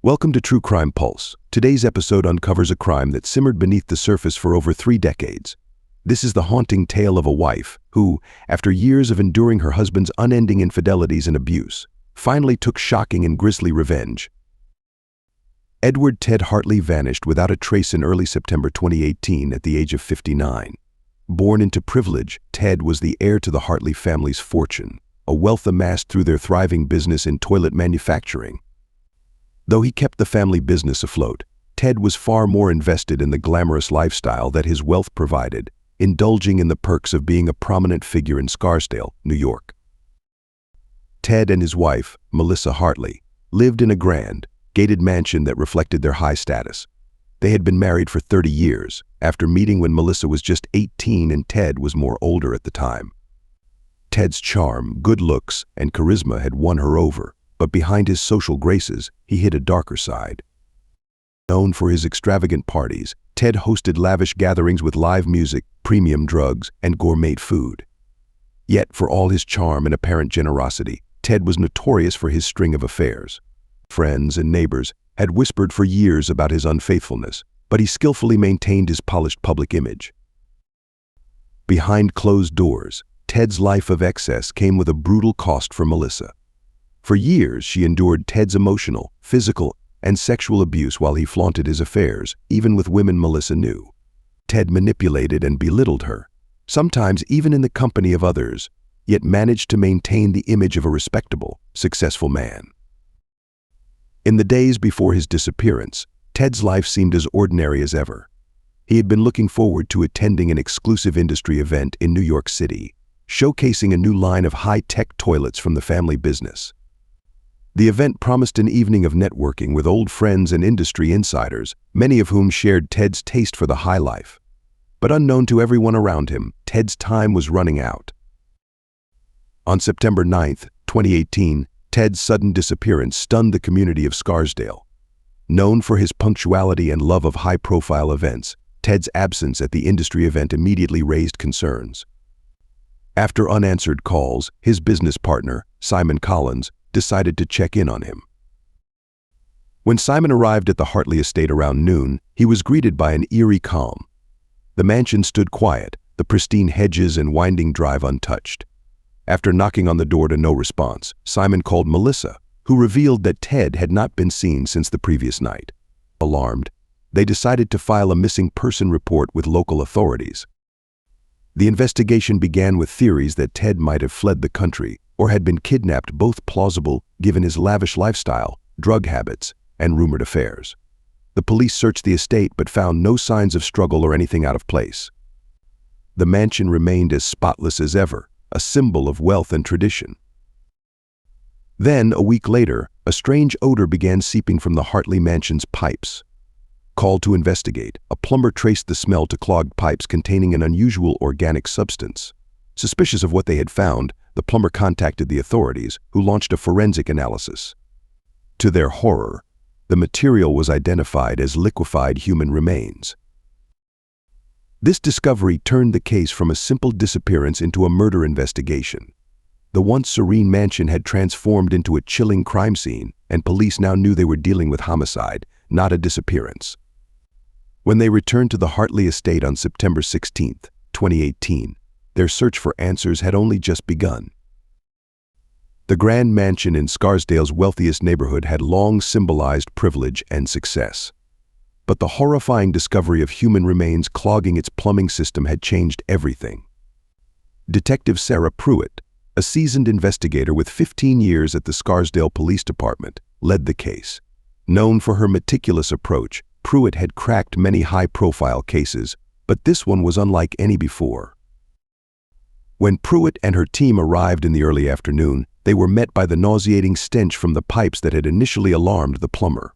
Welcome to True Crime Pulse. Today's episode uncovers a crime that simmered beneath the surface for over 3 decades. This is the haunting tale of a wife who, after years of enduring her husband's unending infidelities and abuse, finally took shocking and grisly revenge. Edward Ted Hartley vanished without a trace in early September 2018 at the age of 59. Born into privilege, Ted was the heir to the Hartley family's fortune, a wealth amassed through their thriving business in toilet manufacturing. Though he kept the family business afloat, Ted was far more invested in the glamorous lifestyle that his wealth provided, indulging in the perks of being a prominent figure in Scarsdale, New York. Ted and his wife, Melissa Hartley, lived in a grand, gated mansion that reflected their high status. They had been married for 30 years, after meeting when Melissa was just 18 and Ted was more older at the time. Ted's charm, good looks, and charisma had won her over, but behind his social graces, he hid a darker side. Known for his extravagant parties, Ted hosted lavish gatherings with live music, premium drugs, and gourmet food. Yet, for all his charm and apparent generosity, Ted was notorious for his string of affairs. Friends and neighbors had whispered for years about his unfaithfulness, but he skillfully maintained his polished public image. Behind closed doors, Ted's life of excess came with a brutal cost for Melissa. For years, she endured Ted's emotional, physical, and sexual abuse while he flaunted his affairs, even with women Melissa knew. Ted manipulated and belittled her, sometimes even in the company of others, yet managed to maintain the image of a respectable, successful man. In the days before his disappearance, Ted's life seemed as ordinary as ever. He had been looking forward to attending an exclusive industry event in New York City, showcasing a new line of high-tech toilets from the family business. The event promised an evening of networking with old friends and industry insiders, many of whom shared Ted's taste for the high life. But unknown to everyone around him, Ted's time was running out. On September 9, 2018, Ted's sudden disappearance stunned the community of Scarsdale. Known for his punctuality and love of high-profile events, Ted's absence at the industry event immediately raised concerns. After unanswered calls, his business partner, Simon Collins, decided to check in on him. When Simon arrived at the Hartley estate around noon, he was greeted by an eerie calm. The mansion stood quiet, the pristine hedges and winding drive untouched. After knocking on the door to no response, Simon called Melissa, who revealed that Ted had not been seen since the previous night. Alarmed, they decided to file a missing person report with local authorities. The investigation began with theories that Ted might have fled the country or had been kidnapped, both plausible given his lavish lifestyle, drug habits, and rumored affairs. The police searched the estate but found no signs of struggle or anything out of place. The mansion remained as spotless as ever, a symbol of wealth and tradition. Then, a week later, a strange odor began seeping from the Hartley mansion's pipes. Called to investigate, a plumber traced the smell to clogged pipes containing an unusual organic substance. Suspicious of what they had found, the plumber contacted the authorities, who launched a forensic analysis. To their horror, the material was identified as liquefied human remains. This discovery turned the case from a simple disappearance into a murder investigation. The once serene mansion had transformed into a chilling crime scene, and police now knew they were dealing with homicide, not a disappearance. When they returned to the Hartley estate on September 16, 2018, their search for answers had only just begun. The grand mansion in Scarsdale's wealthiest neighborhood had long symbolized privilege and success. But the horrifying discovery of human remains clogging its plumbing system had changed everything. Detective Sarah Pruitt, a seasoned investigator with 15 years at the Scarsdale Police Department, led the case. Known for her meticulous approach, Pruitt had cracked many high-profile cases, but this one was unlike any before. When Pruitt and her team arrived in the early afternoon, they were met by the nauseating stench from the pipes that had initially alarmed the plumber.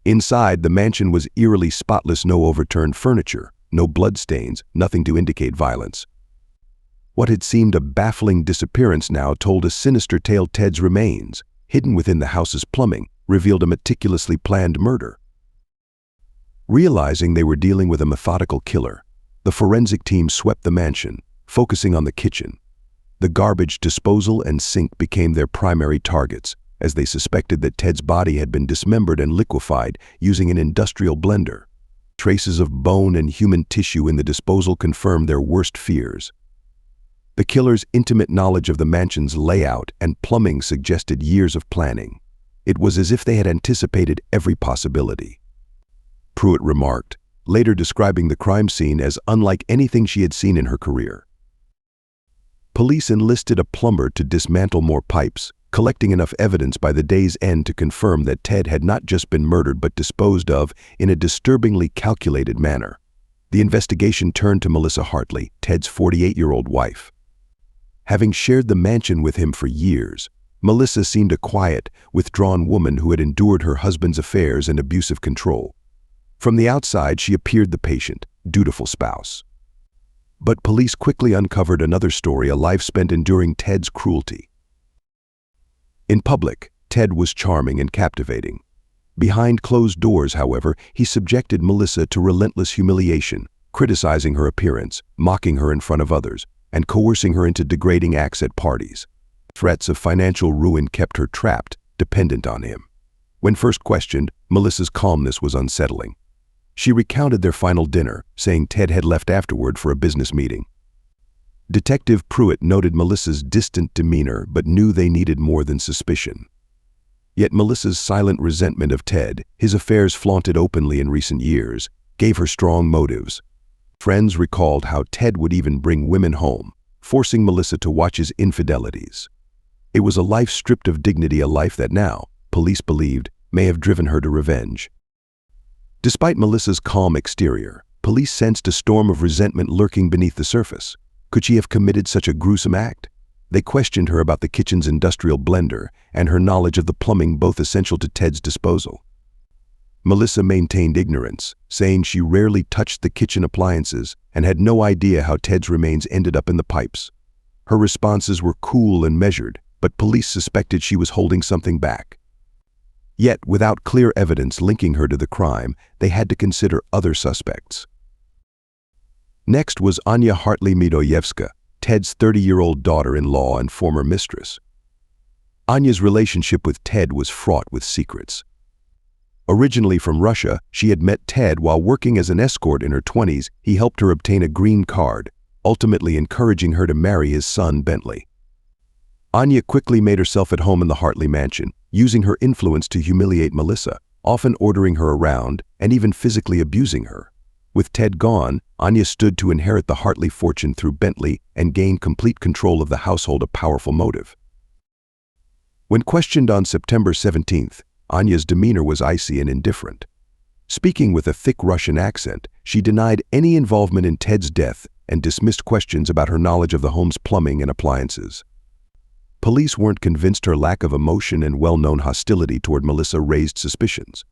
Inside, the mansion was eerily spotless, no overturned furniture, no bloodstains, nothing to indicate violence. What had seemed a baffling disappearance now told a sinister tale. Ted's remains, hidden within the house's plumbing, revealed a meticulously planned murder. Realizing they were dealing with a methodical killer, the forensic team swept the mansion, focusing on the kitchen. The garbage disposal and sink became their primary targets, as they suspected that Ted's body had been dismembered and liquefied using an industrial blender. Traces of bone and human tissue in the disposal confirmed their worst fears. The killer's intimate knowledge of the mansion's layout and plumbing suggested years of planning. It was as if they had anticipated every possibility. Pruitt remarked, later describing the crime scene as unlike anything she had seen in her career. Police enlisted a plumber to dismantle more pipes, collecting enough evidence by the day's end to confirm that Ted had not just been murdered but disposed of in a disturbingly calculated manner. The investigation turned to Melissa Hartley, Ted's 48-year-old wife. Having shared the mansion with him for years, Melissa seemed a quiet, withdrawn woman who had endured her husband's affairs and abusive control. From the outside, she appeared the patient, dutiful spouse. But police quickly uncovered another story, a life spent enduring Ted's cruelty. In public, Ted was charming and captivating. Behind closed doors, however, he subjected Melissa to relentless humiliation, criticizing her appearance, mocking her in front of others, and coercing her into degrading acts at parties. Threats of financial ruin kept her trapped, dependent on him. When first questioned, Melissa's calmness was unsettling. She recounted their final dinner, saying Ted had left afterward for a business meeting. Detective Pruitt noted Melissa's distant demeanor but knew they needed more than suspicion. Yet Melissa's silent resentment of Ted, his affairs flaunted openly in recent years, gave her strong motives. Friends recalled how Ted would even bring women home, forcing Melissa to watch his infidelities. It was a life stripped of dignity, a life that now, police believed, may have driven her to revenge. Despite Melissa's calm exterior, police sensed a storm of resentment lurking beneath the surface. Could she have committed such a gruesome act? They questioned her about the kitchen's industrial blender and her knowledge of the plumbing, both essential to Ted's disposal. Melissa maintained ignorance, saying she rarely touched the kitchen appliances and had no idea how Ted's remains ended up in the pipes. Her responses were cool and measured, but police suspected she was holding something back. Yet, without clear evidence linking her to the crime, they had to consider other suspects. Next was Anya Hartley Midoyevska, Ted's 30-year-old daughter-in-law and former mistress. Anya's relationship with Ted was fraught with secrets. Originally from Russia, she had met Ted while working as an escort in her 20s. He helped her obtain a green card, ultimately encouraging her to marry his son Bentley. Anya quickly made herself at home in the Hartley mansion, using her influence to humiliate Melissa, often ordering her around and even physically abusing her. With Ted gone, Anya stood to inherit the Hartley fortune through Bentley and gain complete control of the household, a powerful motive. When questioned on September 17th, Anya's demeanor was icy and indifferent. Speaking with a thick Russian accent, she denied any involvement in Ted's death and dismissed questions about her knowledge of the home's plumbing and appliances. Police weren't convinced her lack of emotion and well-known hostility toward Melissa raised suspicions.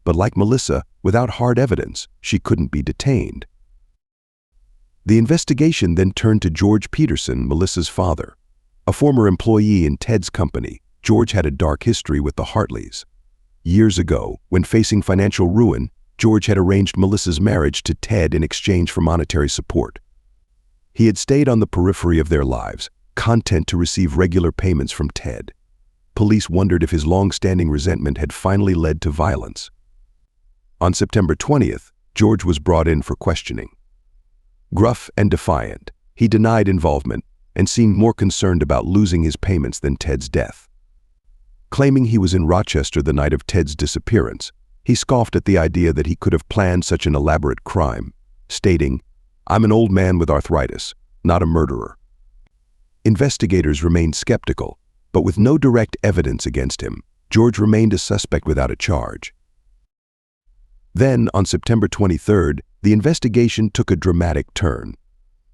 But like Melissa, without hard evidence, she couldn't be detained. The investigation then turned to George Peterson, Melissa's father. A former employee in Ted's company, George had a dark history with the Hartleys. Years ago, when facing financial ruin, George had arranged Melissa's marriage to Ted in exchange for monetary support. He had stayed on the periphery of their lives, content to receive regular payments from Ted. Police wondered if his long-standing resentment had finally led to violence. On September 20th, George was brought in for questioning. Gruff and defiant, he denied involvement and seemed more concerned about losing his payments than Ted's death. Claiming he was in Rochester the night of Ted's disappearance, he scoffed at the idea that he could have planned such an elaborate crime, stating, "I'm an old man with arthritis, not a murderer." Investigators remained skeptical, but with no direct evidence against him, George remained a suspect without a charge. Then, on September 23rd, the investigation took a dramatic turn.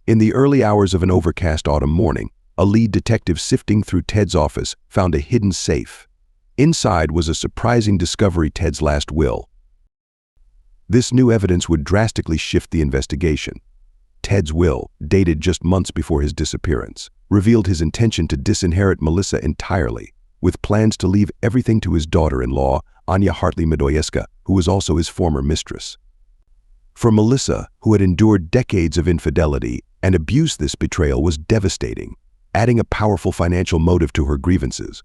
In the early hours of an overcast autumn morning, a lead detective sifting through Ted's office found a hidden safe. Inside was a surprising discovery: Ted's last will. This new evidence would drastically shift the investigation. Ted's will, dated just months before his disappearance, revealed his intention to disinherit Melissa entirely, with plans to leave everything to his daughter-in-law, Anya Hartley Midoyevska, who was also his former mistress. For Melissa, who had endured decades of infidelity and abuse, this betrayal was devastating, adding a powerful financial motive to her grievances.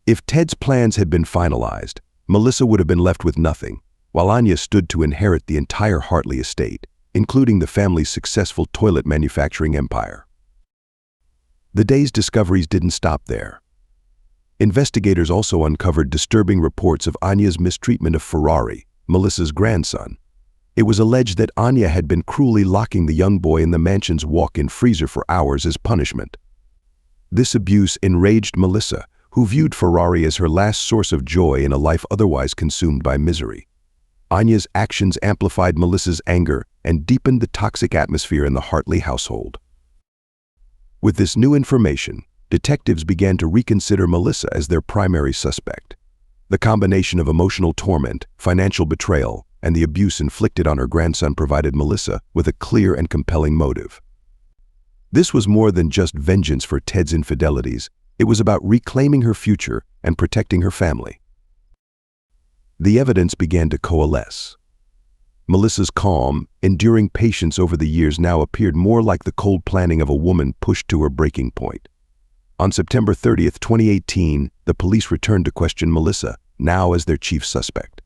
If Ted's plans had been finalized, Melissa would have been left with nothing, while Anya stood to inherit the entire Hartley estate, including the family's successful toilet manufacturing empire. The day's discoveries didn't stop there. Investigators also uncovered disturbing reports of Anya's mistreatment of Ferrari, Melissa's grandson. It was alleged that Anya had been cruelly locking the young boy in the mansion's walk-in freezer for hours as punishment. This abuse enraged Melissa, who viewed Ferrari as her last source of joy in a life otherwise consumed by misery. Anya's actions amplified Melissa's anger and deepened the toxic atmosphere in the Hartley household. With this new information, detectives began to reconsider Melissa as their primary suspect. The combination of emotional torment, financial betrayal, and the abuse inflicted on her grandson provided Melissa with a clear and compelling motive. This was more than just vengeance for Ted's infidelities. It was about reclaiming her future and protecting her family. The evidence began to coalesce. Melissa's calm, enduring patience over the years now appeared more like the cold planning of a woman pushed to her breaking point. On September 30, 2018, the police returned to question Melissa, now as their chief suspect.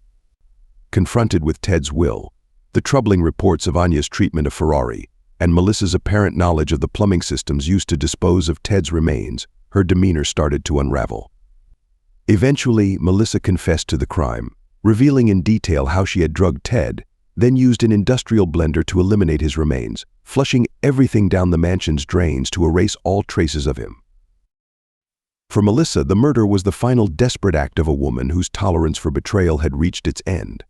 Confronted with Ted's will, the troubling reports of Anya's treatment of Ferrari, and Melissa's apparent knowledge of the plumbing systems used to dispose of Ted's remains, her demeanor started to unravel. Eventually, Melissa confessed to the crime, revealing in detail how she had drugged Ted, then used an industrial blender to eliminate his remains, flushing everything down the mansion's drains to erase all traces of him. For Melissa, the murder was the final desperate act of a woman whose tolerance for betrayal had reached its end.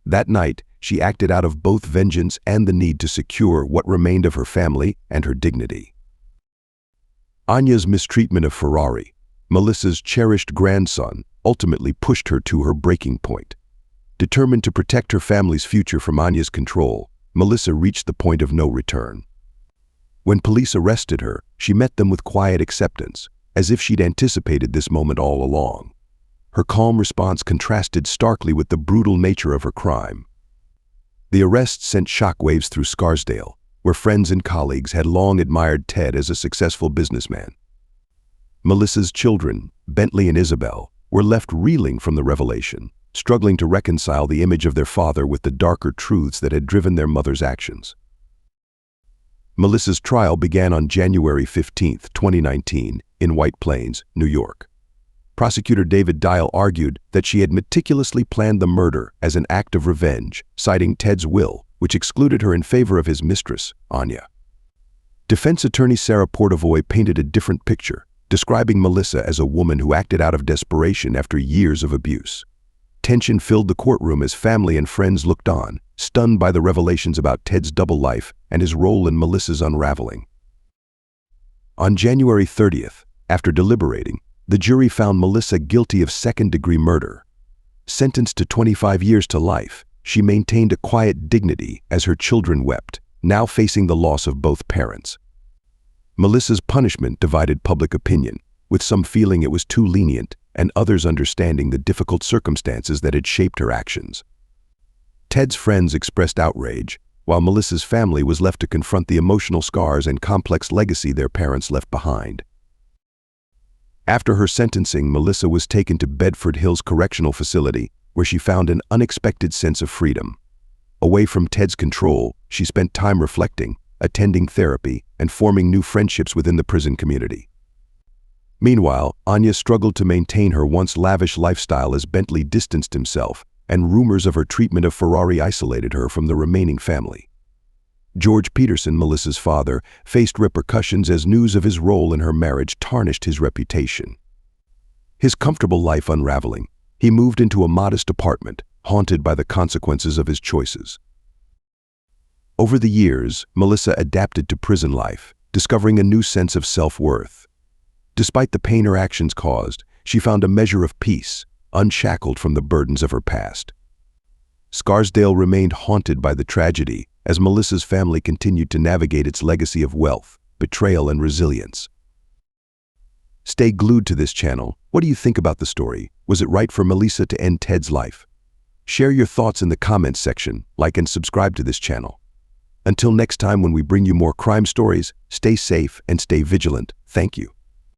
That night, she acted out of both vengeance and the need to secure what remained of her family and her dignity. Anya's mistreatment of Ferrari, Melissa's cherished grandson, ultimately pushed her to her breaking point. Determined to protect her family's future from Anya's control, Melissa reached the point of no return. When police arrested her, she met them with quiet acceptance, as if she'd anticipated this moment all along. Her calm response contrasted starkly with the brutal nature of her crime. The arrest sent shockwaves through Scarsdale, where friends and colleagues had long admired Ted as a successful businessman. Melissa's children, Bentley and Isabel, were left reeling from the revelation, struggling to reconcile the image of their father with the darker truths that had driven their mother's actions. Melissa's trial began on January 15, 2019, in White Plains, New York. Prosecutor David Dial argued that she had meticulously planned the murder as an act of revenge, citing Ted's will, which excluded her in favor of his mistress, Anya. Defense attorney Sarah Portavoy painted a different picture, describing Melissa as a woman who acted out of desperation after years of abuse. Tension filled the courtroom as family and friends looked on, stunned by the revelations about Ted's double life and his role in Melissa's unraveling. On January 30th, after deliberating, the jury found Melissa guilty of second-degree murder. Sentenced to 25 years to life, she maintained a quiet dignity as her children wept, now facing the loss of both parents. Melissa's punishment divided public opinion, with some feeling it was too lenient and others understanding the difficult circumstances that had shaped her actions. Ted's friends expressed outrage, while Melissa's family was left to confront the emotional scars and complex legacy their parents left behind. After her sentencing, Melissa was taken to Bedford Hills Correctional Facility, where she found an unexpected sense of freedom. Away from Ted's control, she spent time reflecting, attending therapy, and forming new friendships within the prison community. Meanwhile, Anya struggled to maintain her once lavish lifestyle as Bentley distanced himself, and rumors of her treatment of Ferrari isolated her from the remaining family. George Peterson, Melissa's father, faced repercussions as news of his role in her marriage tarnished his reputation. His comfortable life unraveling, he moved into a modest apartment, haunted by the consequences of his choices. Over the years, Melissa adapted to prison life, discovering a new sense of self-worth. Despite the pain her actions caused, she found a measure of peace, unshackled from the burdens of her past. Scarsdale remained haunted by the tragedy as Melissa's family continued to navigate its legacy of wealth, betrayal, and resilience. Stay glued to this channel. What do you think about the story? Was it right for Melissa to end Ted's life? Share your thoughts in the comments section, like and subscribe to this channel. Until next time when we bring you more crime stories, stay safe and stay vigilant. Thank you.